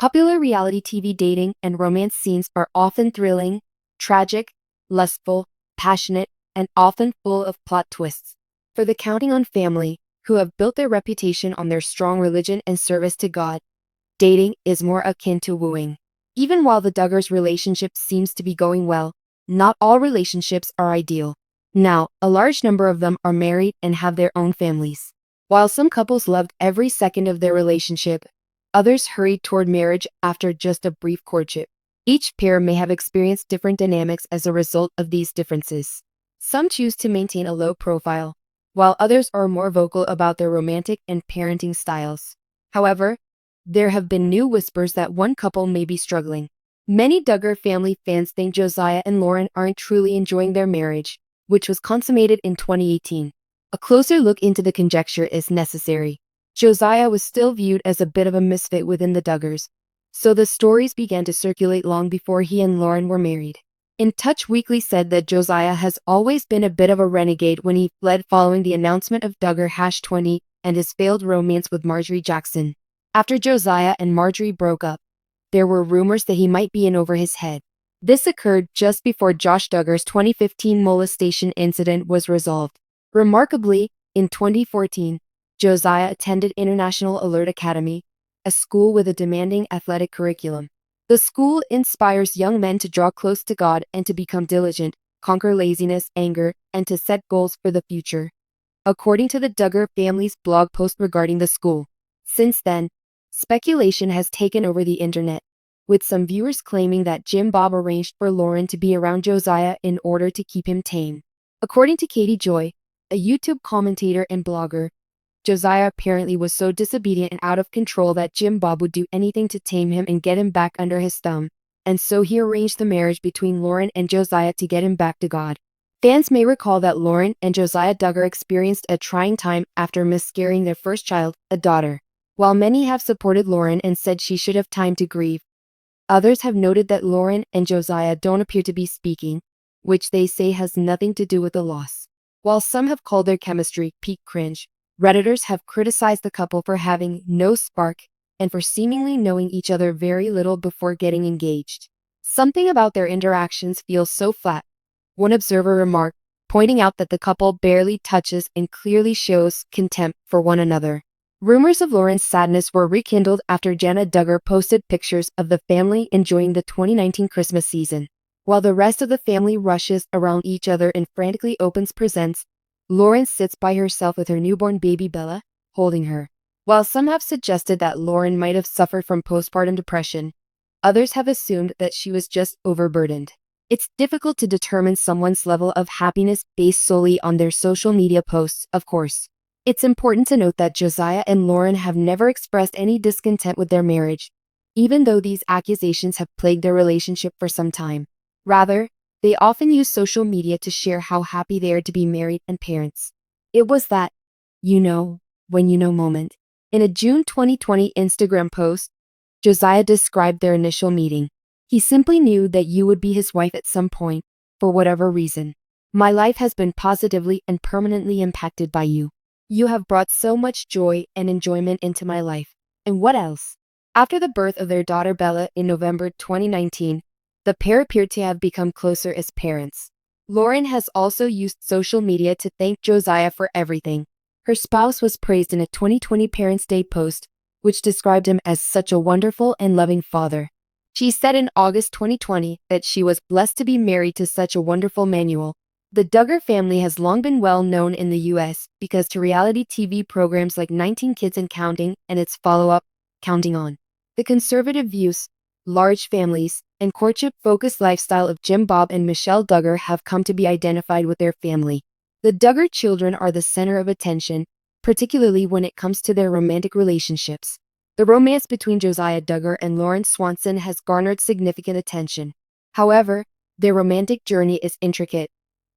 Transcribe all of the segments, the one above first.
Popular reality TV dating and romance scenes are often thrilling, tragic, lustful, passionate, and often full of plot twists. For the Counting On family, who have built their reputation on their strong religion and service to God, dating is more akin to wooing. Even while the Duggars' relationship seems to be going well, not all relationships are ideal. Now, a large number of them are married and have their own families. While some couples loved every second of their relationship, others hurried toward marriage after just a brief courtship. Each pair may have experienced different dynamics as a result of these differences. Some choose to maintain a low profile, while others are more vocal about their romantic and parenting styles. However, there have been new whispers that one couple may be struggling. Many Duggar family fans think Josiah and Lauren aren't truly enjoying their marriage, which was consummated in 2018. A closer look into the conjecture is necessary. Josiah was still viewed as a bit of a misfit within the Duggars, so the stories began to circulate long before he and Lauren were married. In Touch Weekly said that Josiah has always been a bit of a renegade when he fled following the announcement of Duggar-20 and his failed romance with Marjorie Jackson. After Josiah and Marjorie broke up, there were rumors that he might be in over his head. This occurred just before Josh Duggar's 2015 molestation incident was resolved. Remarkably, in 2014, Josiah attended International Alert Academy, a school with a demanding athletic curriculum. The school inspires young men to draw close to God and to become diligent, conquer laziness, anger, and to set goals for the future, according to the Duggar family's blog post regarding the school. Since then, speculation has taken over the internet, with some viewers claiming that Jim Bob arranged for Lauren to be around Josiah in order to keep him tame. According to Katie Joy, a YouTube commentator and blogger, Josiah apparently was so disobedient and out of control that Jim Bob would do anything to tame him and get him back under his thumb, and so he arranged the marriage between Lauren and Josiah to get him back to God. Fans may recall that Lauren and Josiah Duggar experienced a trying time after miscarrying their first child, a daughter. While many have supported Lauren and said she should have time to grieve, others have noted that Lauren and Josiah don't appear to be speaking, which they say has nothing to do with the loss. While some have called their chemistry peak cringe, Redditors have criticized the couple for having no spark and for seemingly knowing each other very little before getting engaged. Something about their interactions feels so flat, one observer remarked, pointing out that the couple barely touches and clearly shows contempt for one another. Rumors of Lauren's sadness were rekindled after Johannah Duggar posted pictures of the family enjoying the 2019 Christmas season. While the rest of the family rushes around each other and frantically opens presents, Lauren sits by herself with her newborn baby Bella, holding her. While some have suggested that Lauren might have suffered from postpartum depression, others have assumed that she was just overburdened. It's difficult to determine someone's level of happiness based solely on their social media posts, of course. It's important to note that Josiah and Lauren have never expressed any discontent with their marriage, even though these accusations have plagued their relationship for some time. Rather, they often use social media to share how happy they are to be married and parents. It was that, when you know moment. In a June 2020 Instagram post, Josiah described their initial meeting. He simply knew that you would be his wife at some point, for whatever reason. My life has been positively and permanently impacted by you. You have brought so much joy and enjoyment into my life. And what else? After the birth of their daughter Bella in November 2019, the pair appeared to have become closer as parents. Lauren has also used social media to thank Josiah for everything. Her spouse was praised in a 2020 Parents' Day post, which described him as such a wonderful and loving father. She said in August 2020 that she was blessed to be married to such a wonderful manual. The Duggar family has long been well known in the U.S. because to reality TV programs like 19 Kids and Counting and its follow-up, Counting On. The conservative views, large families, and courtship-focused lifestyle of Jim Bob and Michelle Duggar have come to be identified with their family. The Duggar children are the center of attention, particularly when it comes to their romantic relationships. The romance between Josiah Duggar and Lauren Swanson has garnered significant attention. However, their romantic journey is intricate,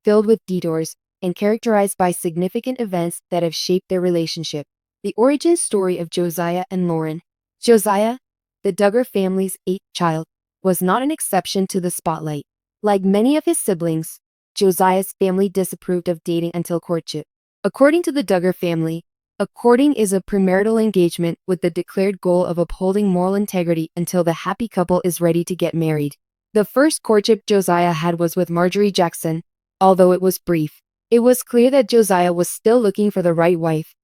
filled with detours, and characterized by significant events that have shaped their relationship. The origin story of Josiah and Lauren. Josiah, the Duggar family's eighth child, was not an exception to the spotlight. Like many of his siblings, Josiah's family disapproved of dating until courtship. According to the Duggar family, A courting is a premarital engagement with the declared goal of upholding moral integrity until the happy couple is ready to get married. The first courtship Josiah had was with Marjorie Jackson, although it was brief. It was clear that Josiah was still looking for the right wife,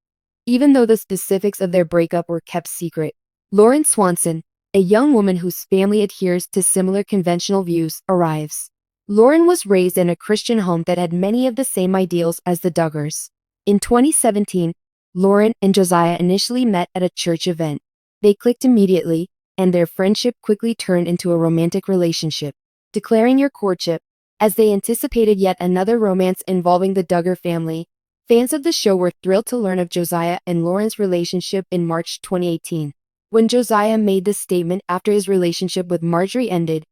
even though the specifics of their breakup were kept secret. Lauren Swanson, a young woman whose family adheres to similar conventional views, arrives. Lauren was raised in a Christian home that had many of the same ideals as the Duggars. In 2017, Lauren and Josiah initially met at a church event. They clicked immediately, and their friendship quickly turned into a romantic relationship. Declaring your courtship, as they anticipated yet another romance involving the Duggar family, fans of the show were thrilled to learn of Josiah and Lauren's relationship in March 2018. When Josiah made this statement after his relationship with Marjorie ended,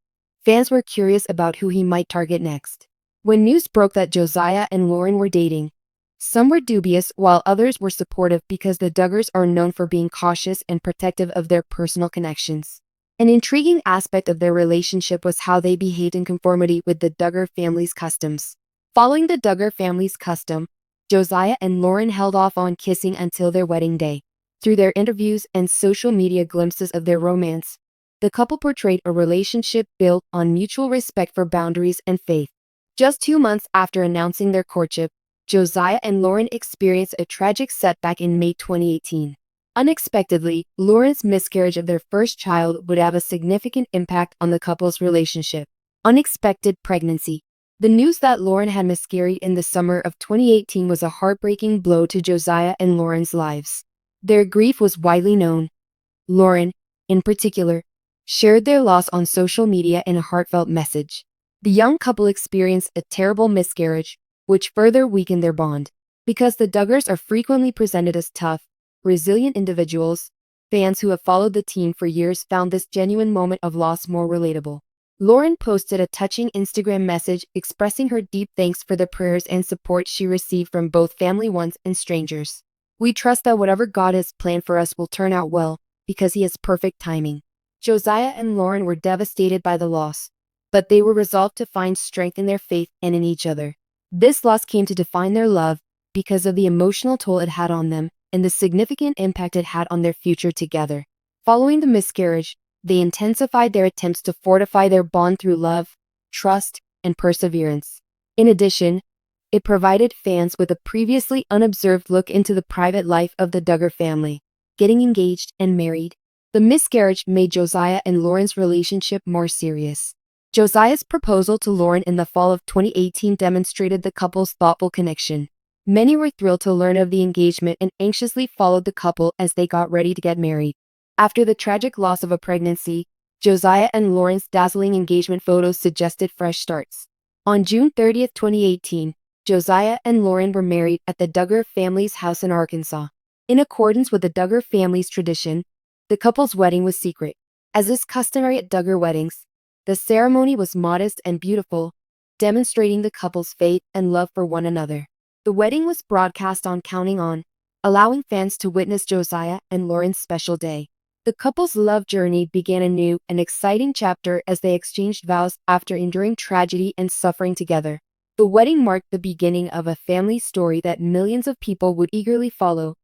fans were curious about who he might target next. When news broke that Josiah and Lauren were dating, some were dubious while others were supportive because the Duggars are known for being cautious and protective of their personal connections. An intriguing aspect of their relationship was how they behaved in conformity with the Duggar family's customs. Following the Duggar family's custom, Josiah and Lauren held off on kissing until their wedding day. Through their interviews and social media glimpses of their romance, the couple portrayed a relationship built on mutual respect for boundaries and faith. Just 2 months after announcing their courtship, Josiah and Lauren experienced a tragic setback in May 2018. Unexpectedly, Lauren's miscarriage of their first child would have a significant impact on the couple's relationship. Unexpected pregnancy. The news that Lauren had miscarried in the summer of 2018 was a heartbreaking blow to Josiah and Lauren's lives. Their grief was widely known. Lauren, in particular, shared their loss on social media in a heartfelt message. The young couple experienced a terrible miscarriage, which further weakened their bond. Because the Duggars are frequently presented as tough, resilient individuals, fans who have followed the team for years found this genuine moment of loss more relatable. Lauren posted a touching Instagram message expressing her deep thanks for the prayers and support she received from both family ones and strangers. "We trust that whatever God has planned for us will turn out well, because He has perfect timing." Josiah and Lauren were devastated by the loss, but they were resolved to find strength in their faith and in each other. This loss came to define their love because of the emotional toll it had on them and the significant impact it had on their future together. Following the miscarriage, they intensified their attempts to fortify their bond through love, trust, and perseverance. In addition, it provided fans with a previously unobserved look into the private life of the Duggar family, getting engaged and married. The miscarriage made Josiah and Lauren's relationship more serious. Josiah's proposal to Lauren in the fall of 2018 demonstrated the couple's thoughtful connection. Many were thrilled to learn of the engagement and anxiously followed the couple as they got ready to get married. After the tragic loss of a pregnancy, Josiah and Lauren's dazzling engagement photos suggested fresh starts. On June 30, 2018, Josiah and Lauren were married at the Duggar family's house in Arkansas. In accordance with the Duggar family's tradition, the couple's wedding was secret. As is customary at Duggar weddings, the ceremony was modest and beautiful, demonstrating the couple's faith and love for one another. The wedding was broadcast on Counting On, allowing fans to witness Josiah and Lauren's special day. The couple's love journey began a new and exciting chapter as they exchanged vows after enduring tragedy and suffering together. The wedding marked the beginning of a family story that millions of people would eagerly follow,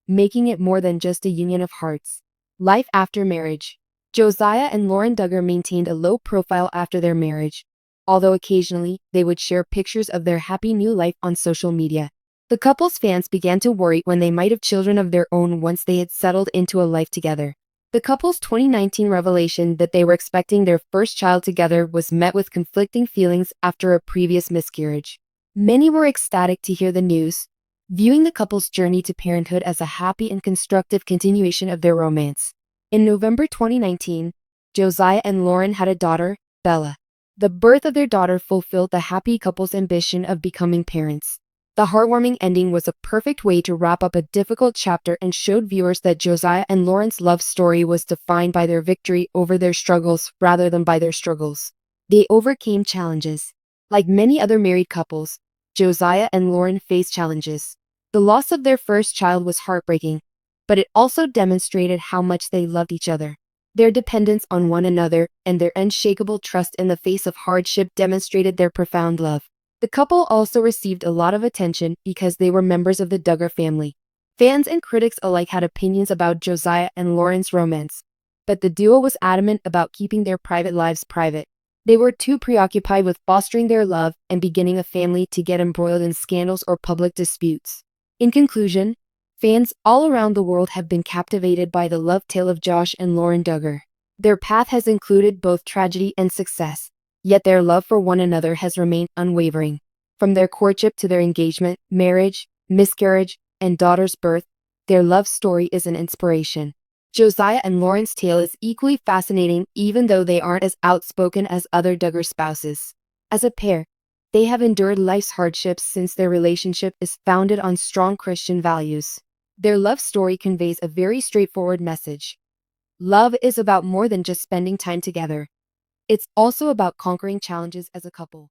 making it more than just a union of hearts. Life after marriage. Josiah and Lauren Duggar maintained a low profile after their marriage, although occasionally they would share pictures of their happy new life on social media. The couple's fans began to worry when they might have children of their own once they had settled into a life together. The couple's 2019 revelation that they were expecting their first child together was met with conflicting feelings after a previous miscarriage. Many were ecstatic to hear the news, viewing the couple's journey to parenthood as a happy and constructive continuation of their romance. In November 2019, Josiah and Lauren had a daughter, Bella. The birth of their daughter fulfilled the happy couple's ambition of becoming parents. The heartwarming ending was a perfect way to wrap up a difficult chapter and showed viewers that Josiah and Lauren's love story was defined by their victory over their struggles rather than by their struggles. They overcame challenges. Like many other married couples, Josiah and Lauren faced challenges. The loss of their first child was heartbreaking, but it also demonstrated how much they loved each other. Their dependence on one another and their unshakable trust in the face of hardship demonstrated their profound love. The couple also received a lot of attention because they were members of the Duggar family. Fans and critics alike had opinions about Josiah and Lauren's romance, but the duo was adamant about keeping their private lives private. They were too preoccupied with fostering their love and beginning a family to get embroiled in scandals or public disputes. In conclusion, fans all around the world have been captivated by the love tale of Josh and Lauren Duggar. Their path has included both tragedy and success, yet their love for one another has remained unwavering. From their courtship to their engagement, marriage, miscarriage, and daughter's birth, their love story is an inspiration. Josiah and Lauren's tale is equally fascinating, even though they aren't as outspoken as other Duggar spouses. As a pair, they have endured life's hardships since their relationship is founded on strong Christian values. Their love story conveys a very straightforward message. Love is about more than just spending time together. It's also about conquering challenges as a couple.